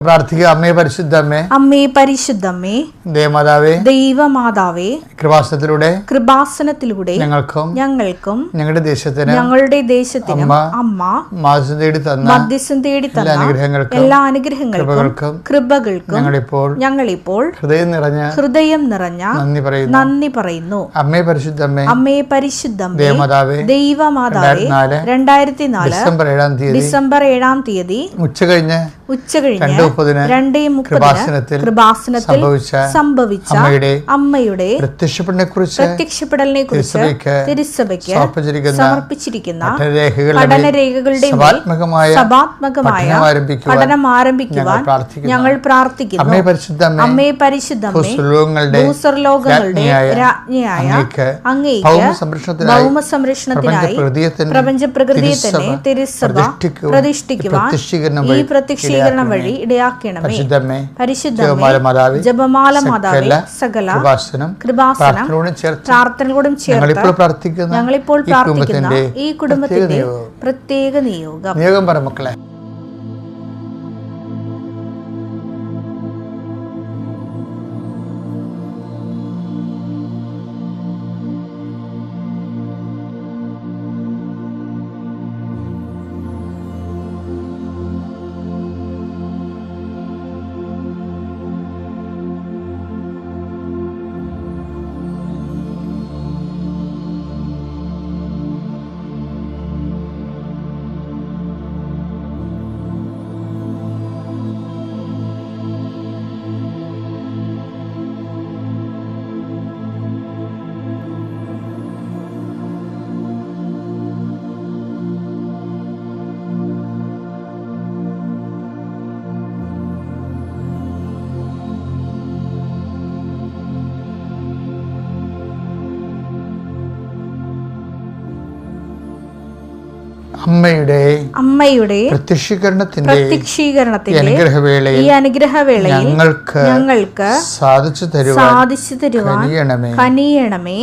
പ്രാർത്ഥിക്കുക. അമ്മേ പരിശുദ്ധമ്മേ, അമ്മേ പരിശുദ്ധമ്മേ, ദേവമാതാവേ, ദൈവമാതാവേ, കൃപാസനത്തിലൂടെ ഞങ്ങൾക്കും ഞങ്ങളുടെ ദേശത്തിനും അമ്മ മധ്യസ്ഥം തേടി തന്ന എല്ലാ അനുഗ്രഹങ്ങൾക്കും കൃപകൾക്കും ഞങ്ങളിപ്പോൾ ഹൃദയം നിറഞ്ഞ നന്ദി പറയുന്നു. അമ്മേ പരിശുദ്ധമ്മേ, ദൈവമാതാവേ, 2004 ഡിസംബർ 7 തീയതി ഉച്ചകഴിഞ്ഞ് 2:30 കൃപാസനത്തിൽ സംഭവിച്ച അമ്മയുടെ പ്രത്യക്ഷപ്പെടലിനെ കുറിച്ച് തിരുസഭയ്ക്ക് സമർപ്പിച്ചിരിക്കുന്ന പഠനരേഖകളുടെ സഭാത്മകമായ പഠനം ആരംഭിക്കുവാൻ ഞങ്ങൾ പ്രാർത്ഥിക്കുന്നു. അമ്മേ പരിശുദ്ധമ്മേ, ഭൂസ്വർലോകങ്ങളുടെ രാജ്ഞിയായ അങ്ങേയ്ക്ക് ഭൗമസംരക്ഷണത്തിനായി പ്രപഞ്ച പ്രകൃതിയെ തന്നെ തിരുസഭ പ്രതിഷ്ഠിക്കുവാൻ ഈ പ്രത്യക്ഷീകരണം വഴി ഇടയാക്കണമേ. പരിശുദ്ധമേ, ജപമാല മാതാവേ, സകല കൃപാസനം പ്രാർത്ഥനകളോടും ചേർത്ത് ഞങ്ങളിപ്പോൾ പ്രാർത്ഥിക്കുന്ന ഈ കുടുംബത്തിന്റെ പ്രത്യേക നിയോഗം പറ മക്കളെ. അമ്മയുടെ പ്രത്യക്ഷീകരണത്തിന്റെ ഈ അനുഗ്രഹവേളയിൽ ഞങ്ങൾക്ക് സാധിച്ചു തരുവാൻ കനിയണമേ.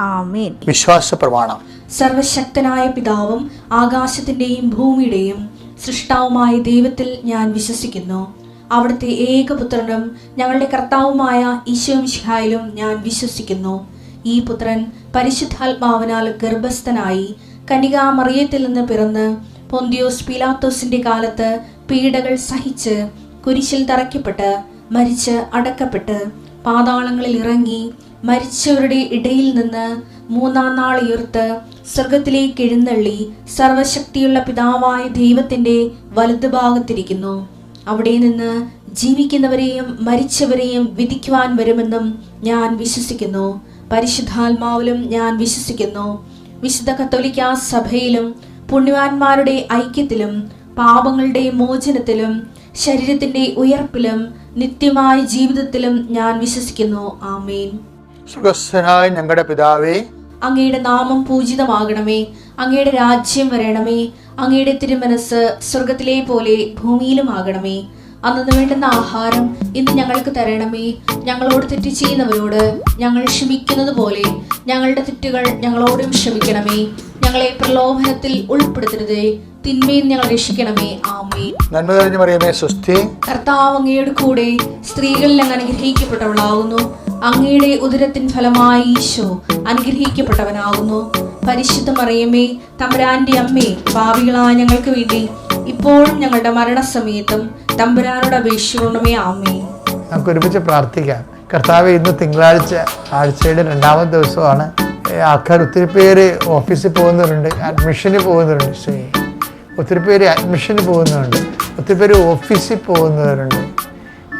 ആമേൻ. വിശ്വാസ പ്രമാണം. സർവശക്തനായ പിതാവും ആകാശത്തിന്റെയും ഭൂമിയുടെയും സൃഷ്ടാവുമായ ദൈവത്തിൽ ഞാൻ വിശ്വസിക്കുന്നു. അവിടുത്തെ ഏകപുത്രനും ഞങ്ങളുടെ കർത്താവുമായ ഈശോമിശിഹായിലും ഞാൻ വിശ്വസിക്കുന്നു. ഈ പുത്രൻ പരിശുദ്ധാത്മാവിനാൽ ഗർഭസ്ഥനായി കന്യകാമറിയത്തിൽ നിന്ന് പിറന്ന് പൊന്തിയോസ് പീലാത്തോസിന്റെ കാലത്ത് പീഡകൾ സഹിച്ച് കുരിശിൽ തറയ്ക്കപ്പെട്ട് മരിച്ച് അടക്കപ്പെട്ട് പാതാളങ്ങളിൽ ഇറങ്ങി മരിച്ചവരുടെ ഇടയിൽ നിന്ന് 3-ാം നാൾ ഉയർത്ത് സ്വർഗത്തിലേക്ക് എഴുന്നള്ളി സർവശക്തിയുള്ള പിതാവായ ദൈവത്തിന്റെ വലതുഭാഗത്തിരിക്കുന്നു. അവിടെ നിന്ന് ജീവിക്കുന്നവരെയും മരിച്ചവരെയും വിധിക്കുവാൻ വരുമെന്നും ഞാൻ വിശ്വസിക്കുന്നു. പരിശുദ്ധാത്മാവിലും ഞാൻ വിശ്വസിക്കുന്നു. വിശുദ്ധ കത്തോലിക്ക സഭയിലും പുണ്യവാന്മാരുടെ ഐക്യത്തിലും പാപങ്ങളുടെ മോചനത്തിലും ശരീരത്തിന്റെ ഉയർപ്പിലും നിത്യമായ ജീവിതത്തിലും ഞാൻ വിശ്വസിക്കുന്നു. ആമേൻ. സ്വർഗ്ഗസ്ഥനായ ഞങ്ങളുടെ പിതാവേ, അങ്ങയുടെ നാമം പൂജിതമാകണമേ. അങ്ങയുടെ രാജ്യം വരണമേ. അങ്ങയുടെ തിരുമനസ് സ്വർഗത്തിലെ പോലെ ഭൂമിയിലും ആകണമേ. അന്നു വേണ്ടുന്ന ആഹാരം ഇന്ന് ഞങ്ങൾക്ക് തരണമേ. ഞങ്ങളോട് തെറ്റ് ചെയ്യുന്നവരോട് ഞങ്ങൾ ക്ഷമിക്കുന്നത് പോലെ ഞങ്ങളുടെ തെറ്റുകൾ ഞങ്ങളോടും ക്ഷമിക്കണമേ. ഞങ്ങളെ പ്രലോഭനത്തിൽ ഉൾപ്പെടുത്തരുതേ, തിന്മയിൽ ഞങ്ങൾ രക്ഷിക്കണമേ. ആമേൻ. നന്മ നിറഞ്ഞ മറിയമേ, സ്വസ്തി. കർത്താവ് അങ്ങയുടെ കൂടെ സ്ത്രീകളിൽ അങ്ങ് അനുഗ്രഹിക്കപ്പെട്ടവളാകുന്നു. അങ്ങയുടെ ഉദരത്തിൻ ഫലമായി ഈശോ അനുഗ്രഹിക്കപ്പെട്ടവനാകുന്നു. പരിശുദ്ധ മറിയമേ, തമ്പുരാന്റെ അമ്മേ, പാപികളായ ഞങ്ങൾക്ക് വേണ്ടി ഇപ്പോഴും ഞങ്ങളുടെ മരണസമയത്തും തമ്പുരാനോട് അപേക്ഷിക്കണമേ. ആമേൻ. നമുക്ക് ഒരുമിച്ച് പ്രാർത്ഥിക്കാം. കർത്താവേ, ഇന്ന് തിങ്കളാഴ്ച, ആഴ്ചയുടെ 2ാമത്തെ ദിവസമാണ്. ആൾക്കാർ ഒത്തിരി പേര് ഓഫീസിൽ പോകുന്നവരുണ്ട്, അഡ്മിഷന് പോകുന്നവരുണ്ട്, ഒത്തിരി പേര് അഡ്മിഷന് പോകുന്നവരുണ്ട്, ഒത്തിരി പേര് ഓഫീസിൽ പോകുന്നവരുണ്ട്,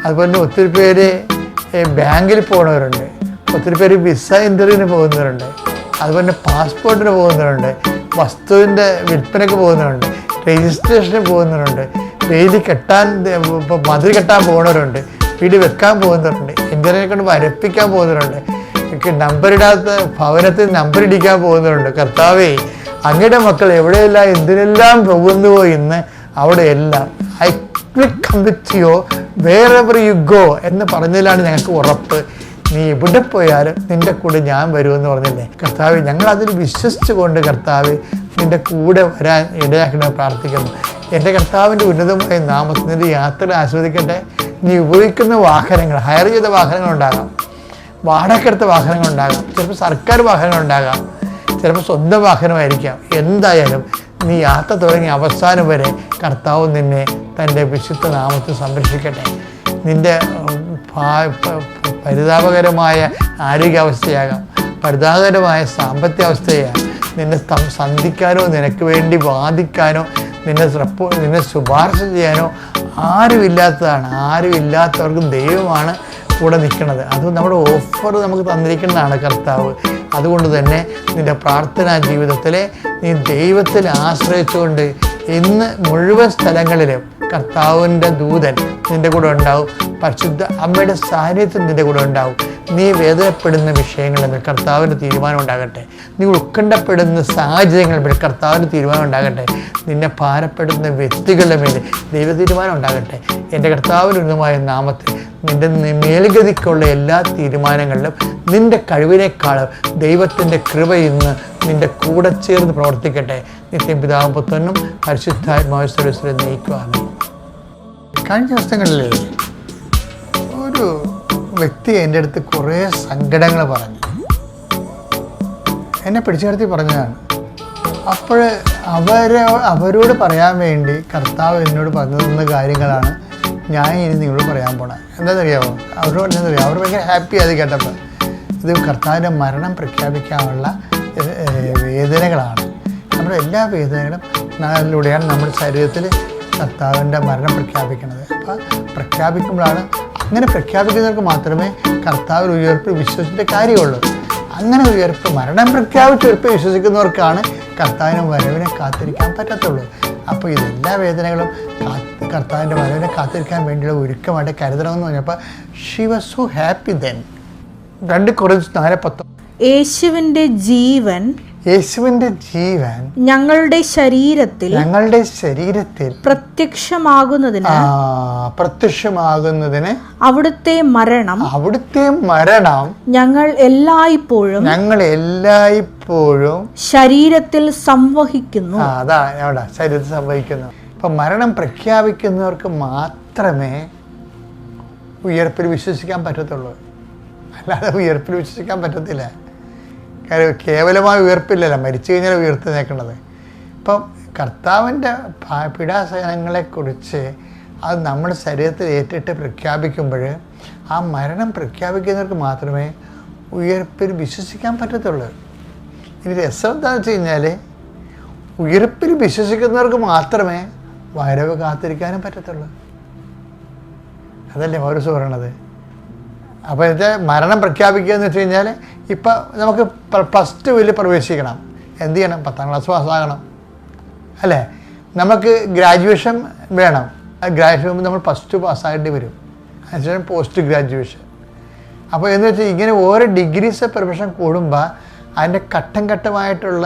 അതുപോലെ തന്നെ ഒത്തിരി പേര് ബാങ്കിൽ പോകുന്നവരുണ്ട്, ഒത്തിരി പേര് വിസ ഇൻ്റർവ്യൂവിന് പോകുന്നവരുണ്ട്, അതുപോലെ തന്നെ പാസ്പോർട്ടിന് പോകുന്നവരുണ്ട്, വസ്തുവിൻ്റെ വിൽപ്പനയ്ക്ക് പോകുന്നവരുണ്ട്, രജിസ്ട്രേഷന് പോകുന്നവരുണ്ട്, വേലി കെട്ടാൻ മതിൽ കെട്ടാൻ പോകുന്നവരുണ്ട്, വീട് വെക്കാൻ പോകുന്നവരുണ്ട്, എഞ്ചിനെ കൊണ്ട് വരപ്പിക്കാൻ പോകുന്നവരുണ്ട്, നമ്പറിടാത്ത ഭവനത്തിൽ നമ്പർ ഇടിക്കാൻ പോകുന്നവരുണ്ട്. കർത്താവേ, അങ്ങയുടെ മക്കൾ എവിടെയെല്ലാം എന്തിനെല്ലാം പോകുന്നുവോ ഇന്ന് അവിടെയെല്ലാം I will come with you wherever you go എന്ന് പറഞ്ഞതിലാണ് ഞങ്ങൾക്ക് ഉറപ്പ്. നീ എവിടെ പോയാലും നിന്റെ കൂടെ ഞാൻ വരുമെന്ന് പറഞ്ഞില്ലേ കർത്താവേ. ഞങ്ങൾ അതിൽ വിശ്വസിച്ചുകൊണ്ട് കർത്താവേ നിന്റെ കൂടെ വരാൻ ഇടയാക്കണമെന്ന് പ്രാർത്ഥിക്കുന്നു. എൻ്റെ കർത്താവിൻ്റെ ഉന്നതമായ നാമത്തിൽ നിൻ്റെ യാത്ര ആസ്വദിക്കട്ടെ. നീ ഉപയോഗിക്കുന്ന വാഹനങ്ങൾ, ഹയർ ചെയ്ത വാഹനങ്ങളുണ്ടാകാം, വാടകയ്ക്കെടുത്ത വാഹനങ്ങളുണ്ടാകാം, ചിലപ്പോൾ സർക്കാർ വാഹനങ്ങളുണ്ടാകാം, ചിലപ്പോൾ സ്വന്തം വാഹനമായിരിക്കാം. എന്തായാലും നീ യാത്ര തുടങ്ങി അവസാനം വരെ കർത്താവ് നിന്നെ തൻ്റെ വിശുദ്ധ നാമത്തിൽ സംരക്ഷിക്കട്ടെ. നിൻ്റെ പരിതാപകരമായ ആരോഗ്യാവസ്ഥയാകാം, പരിതാപകരമായ സാമ്പത്തിക അവസ്ഥയാകാം, നിന്നെ സന്ധിക്കാനോ നിനക്ക് വേണ്ടി വാദിക്കാനോ നിന്നെ ശുപാർശ ചെയ്യാനോ ആരുമില്ലാത്തതാണ്. ആരുമില്ലാത്തവർക്കും ദൈവമാണ് കൂടെ നിൽക്കുന്നത്. അത് നമ്മുടെ ഓഫർ നമുക്ക് തന്നിരിക്കുന്നതാണ് കർത്താവ്. അതുകൊണ്ട് തന്നെ നിൻ്റെ പ്രാർത്ഥനാ ജീവിതത്തിലെ നീ ദൈവത്തിൽ ആശ്രയിച്ചുകൊണ്ട് ഇന്ന് മുഴുവൻ സ്ഥലങ്ങളിലും കർത്താവിൻ്റെ ദൂതൻ നിൻ്റെ കൂടെ ഉണ്ടാവും. പരിശുദ്ധ അമ്മയുടെ സാന്നിധ്യം നിൻ്റെ കൂടെ ഉണ്ടാവും. നീ വേദനപ്പെടുന്ന വിഷയങ്ങളിൽ കർത്താവിൻ്റെ തീരുമാനം ഉണ്ടാകട്ടെ. നീ ഉത്കണ്ഠപ്പെടുന്ന സാഹചര്യങ്ങളിൽ മേൽ കർത്താവിൻ്റെ തീരുമാനം ഉണ്ടാകട്ടെ. നിന്നെ ഭാരപ്പെടുന്ന വ്യക്തികളുടെ മേൽ ദൈവ തീരുമാനം ഉണ്ടാകട്ടെ. എൻ്റെ കർത്താവിനുമായ നാമത്തിൽ നിൻ്റെ മേൽഗതിക്കുള്ള എല്ലാ തീരുമാനങ്ങളിലും നിൻ്റെ കഴിവിനേക്കാളും ദൈവത്തിൻ്റെ കൃപ ഇന്ന് നിൻ്റെ കൂടെ ചേർന്ന് പ്രവർത്തിക്കട്ടെ. നിത്യം പിതാവും പുത്രനും പരിശുദ്ധാത്മാവും സർവ്വസ്വരെ നയിക്കുവാണ്. കഴിഞ്ഞ ദിവസങ്ങളിൽ ഒരു വ്യക്തി എൻ്റെ അടുത്ത് കുറേ സങ്കടങ്ങൾ പറഞ്ഞു, എന്നെ പിടിച്ചു നിർത്തി പറഞ്ഞതാണ്. അപ്പോൾ അവരോട് പറയാൻ വേണ്ടി കർത്താവ് എന്നോട് പറഞ്ഞു തന്ന കാര്യങ്ങളാണ് ഞാൻ ഇനി നിങ്ങളോട് പറയാൻ പോണത്. എന്താണെന്നറിയാമോ? അവരോട് എന്താണെന്നറിയാമോ? അവർ ഭയങ്കര ഹാപ്പി ആയത് കേട്ടപ്പോൾ. ഇത് കർത്താവിൻ്റെ മരണം പ്രഖ്യാപിക്കാനുള്ള വേദനകളാണ്. നമ്മുടെ എല്ലാ വേദനകളും അതിലൂടെയാണ് നമ്മുടെ ശരീരത്തിൽ കർത്താവിൻ്റെ മരണം പ്രഖ്യാപിക്കുന്നത്. അപ്പോൾ പ്രഖ്യാപിക്കുമ്പോഴാണ്, അങ്ങനെ പ്രഖ്യാപിക്കുന്നവർക്ക് മാത്രമേ കർത്താവിൽ ഉയർപ്പ് വിശ്വസിച്ചിട്ട് കാര്യമുള്ളൂ. അങ്ങനെ മരണം പ്രഖ്യാപിച്ച് ഉയർപ്പ് വിശ്വസിക്കുന്നവർക്കാണ് കർത്താവിൻ്റെ വരവിനെ കാത്തിരിക്കാൻ പറ്റത്തുള്ളൂ. അപ്പോൾ ഇതെല്ലാ വേദനകളും കർത്താവിൻ്റെ വരവിനെ കാത്തിരിക്കാൻ വേണ്ടിയുള്ള ഒരുക്കമായിട്ട് കരുതണമെന്ന് പറഞ്ഞപ്പോൾ she was so happy then. 2 Corinthians 4:10 യേശുവിന്റെ ജീവൻ ഞങ്ങളുടെ ശരീരത്തിൽ പ്രത്യക്ഷമാകുന്നതിന് അവിടുത്തെ മരണം ഞങ്ങൾ എല്ലായ്പ്പോഴും ശരീരത്തിൽ സംവഹിക്കുന്നു. അതാ അവിടെ ശരീരത്തിൽ സംവഹിക്കുന്നു. അപ്പം മരണം പ്രഖ്യാപിക്കുന്നവർക്ക് മാത്രമേ ഉയർപ്പിൽ വിശ്വസിക്കാൻ പറ്റത്തുള്ളൂ. അല്ലാതെ ഉയർപ്പിൽ വിശ്വസിക്കാൻ പറ്റത്തില്ല. കാര്യം കേവലമായ ഉയർപ്പില്ലല്ലോ, മരിച്ചു കഴിഞ്ഞാൽ ഉയർത്തേക്കുന്നത്. ഇപ്പം കർത്താവിൻ്റെ പീഡാസഹനങ്ങളെക്കുറിച്ച് അത് നമ്മുടെ ശരീരത്തിൽ ഏറ്റിട്ട് പ്രഖ്യാപിക്കുമ്പോൾ ആ മരണം പ്രഖ്യാപിക്കുന്നവർക്ക് മാത്രമേ ഉയർപ്പിൽ വിശ്വസിക്കാൻ പറ്റത്തുള്ളൂ. ഇനി രസം എന്താണെന്ന് വെച്ച് കഴിഞ്ഞാൽ ഉയർപ്പിൽ വിശ്വസിക്കുന്നവർക്ക് മാത്രമേ വരവ് കാത്തിരിക്കാനും പറ്റത്തുള്ളൂ. അതല്ലേ പൗലോസ് പറയണത്. അപ്പോൾ ഇതിൻ്റെ മരണം പ്രഖ്യാപിക്കുക എന്ന് വെച്ച് കഴിഞ്ഞാൽ ഇപ്പം നമുക്ക് +2 പ്രവേശിക്കണം. എന്ത് ചെയ്യണം? 10ാം ക്ലാസ് പാസ്സാകണം അല്ലേ? നമുക്ക് ഗ്രാജുവേഷൻ വേണം. ഗ്രാജുവേഷൻ നമ്മൾ +2 പാസ്സാകേണ്ടി വരും. അതിനുശേഷം പോസ്റ്റ് ഗ്രാജുവേഷൻ. അപ്പോൾ എന്ന് വെച്ചാൽ ഇങ്ങനെ ഓരോ ഡിഗ്രീസ് പ്രൊഫഷൻ കൂടുമ്പോൾ അതിൻ്റെ ഘട്ടം ഘട്ടമായിട്ടുള്ള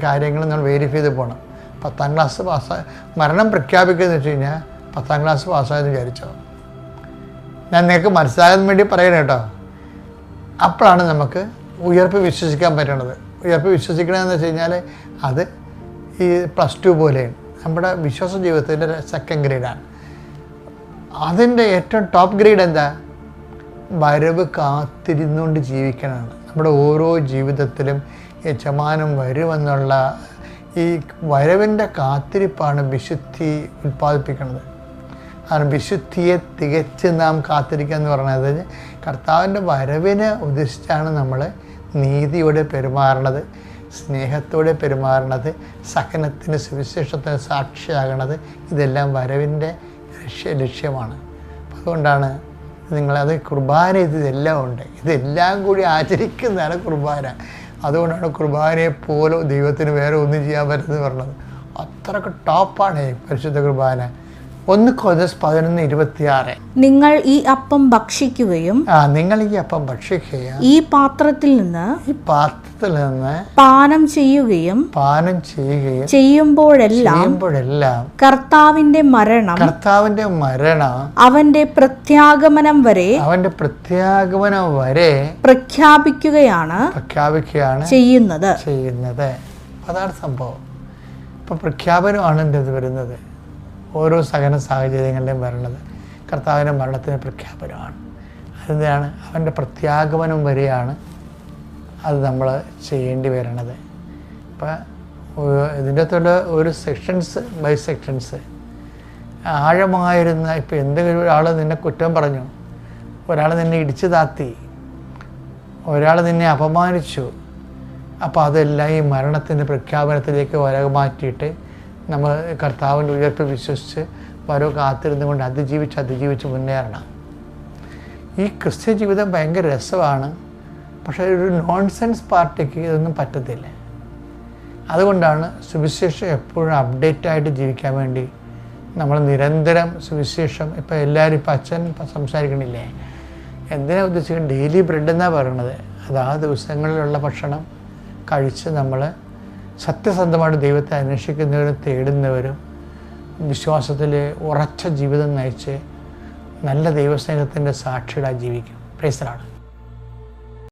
കാര്യങ്ങൾ നമ്മൾ വെരിഫൈ ചെയ്ത് പോകണം. 10ാം ക്ലാസ് മരണം പ്രഖ്യാപിക്കുക എന്ന് വെച്ച് കഴിഞ്ഞാൽ 10ാം ക്ലാസ് പാസ്സായെന്ന് വിചാരിച്ചോ. ഞാൻ നിങ്ങൾക്ക് മനസ്സിലാകാൻ വേണ്ടി പറയണം കേട്ടോ. അപ്പോഴാണ് നമുക്ക് ഉയർപ്പ് വിശ്വസിക്കാൻ പറ്റണത്. ഉയർപ്പ് വിശ്വസിക്കണമെന്ന് വെച്ച് കഴിഞ്ഞാൽ അത് ഈ +2 പോലെയാണ്. നമ്മുടെ വിശ്വാസ ജീവിതത്തിൻ്റെ 2nd ഗ്രേഡാണ്. അതിൻ്റെ ഏറ്റവും ടോപ്പ് ഗ്രേഡ് എന്താ? വരവ് കാത്തിരുന്നുകൊണ്ട് ജീവിക്കണമാണ്. നമ്മുടെ ഓരോ ജീവിതത്തിലും യജമാനൻ വരുമെന്നുള്ള ഈ വരവിൻ്റെ കാത്തിരിപ്പാണ് വിശുദ്ധി ഉൽപ്പാദിപ്പിക്കുന്നത്. കാരണം വിശുദ്ധിയെ തികച്ച് നാം കാത്തിരിക്കുക എന്ന് പറയുന്നത് കർത്താവിൻ്റെ വരവിനെ ഉദ്ദേശിച്ചാണ് നമ്മൾ നീതിയോടെ പെരുമാറണത്, സ്നേഹത്തോടെ പെരുമാറണത്, സഹനത്തിന് സുവിശേഷത്തിന് സാക്ഷിയാകണത്. ഇതെല്ലാം വരവിൻ്റെ ലക്ഷ്യമാണ്. അതുകൊണ്ടാണ് നിങ്ങളത് കുർബാന ഇതെല്ലാം ഉണ്ട്. ഇതെല്ലാം കൂടി ആചരിക്കുന്നതാണ് കുർബാന. അതുകൊണ്ടാണ് കുർബാനയെ പോലെ ദൈവത്തിന് വേറെ ഒന്നും ചെയ്യാൻ പറ്റുന്നത് പറഞ്ഞത്. അത്രയ്ക്ക് ടോപ്പാണ് പരിശുദ്ധ കുർബാന. 1 Corinthians 11:26 നിങ്ങൾ ഈ അപ്പം ഭക്ഷിക്കുകയും ഈ പാത്രത്തിൽ നിന്ന് പാനം ചെയ്യുകയും ചെയ്യുമ്പോഴെല്ലാം കർത്താവിന്റെ മരണം അവന്റെ പ്രത്യാഗമനം വരെ പ്രഖ്യാപിക്കുകയാണ് ചെയ്യുന്നത്. അതാണ് സംഭവം. ഇപ്പം പ്രഖ്യാപനമാണ് എൻ്റെ ഇത് വരുന്നത്. ഓരോ സഹന സാഹചര്യങ്ങളിലും വരണത് കർത്താവിൻ്റെ മരണത്തിന് പ്രഖ്യാപനമാണ്. അതെന്താണ്? അവൻ്റെ പ്രത്യാഗമനം വരെയാണ് അത് നമ്മൾ ചെയ്യേണ്ടി വരണത്. ഇപ്പം ഇതിൻ്റെ അകത്തുള്ള ഒരു സെക്ഷൻസ് ബൈ സെക്ഷൻസ് ആഴമായിരുന്ന, ഇപ്പം എന്തെങ്കിലും ഒരാൾ നിന്നെ കുറ്റം പറഞ്ഞു, ഒരാൾ നിന്നെ ഇടിച്ചു താത്തി, ഒരാൾ നിന്നെ അപമാനിച്ചു, അപ്പോൾ അതെല്ലാം ഈ മരണത്തിൻ്റെ പ്രഖ്യാപനത്തിലേക്ക് മാറ്റിയിട്ട് നമ്മൾ കർത്താവിൻ്റെ ഉയർപ്പ് വിശ്വസിച്ച് വരവ് കാത്തിരുന്നു കൊണ്ട് അതിജീവിച്ച് മുന്നേറണം. ഈ ക്രിസ്ത്യ ജീവിതം ഭയങ്കര രസമാണ്. പക്ഷേ ഒരു നോൺസെൻസ് പാർട്ടിക്ക് ഇതൊന്നും പറ്റത്തില്ല. അതുകൊണ്ടാണ് സുവിശേഷം എപ്പോഴും അപ്ഡേറ്റായിട്ട് ജീവിക്കാൻ വേണ്ടി നമ്മൾ നിരന്തരം സുവിശേഷം, ഇപ്പോൾ എല്ലാവരും ഇപ്പം അച്ഛൻ സംസാരിക്കണില്ലേ, എന്തിനാ ഉദ്ദേശിക്കുന്നത്? ഡെയിലി ബ്രെഡ് എന്നാണ് പറയണത്. അത് ആ ദിവസങ്ങളിലുള്ള ഭക്ഷണം കഴിച്ച് നമ്മൾ സത്യസന്ധമായിട്ട് ദൈവത്തെ അന്വേഷിക്കുന്നവരും തേടുന്നവരും വിശ്വാസത്തിൽ ഉറച്ച ജീവിതം നയിച്ച് നല്ല ദൈവസ്നേഹത്തിൻ്റെ സാക്ഷികളായി ജീവിക്കും. Praise the Lord.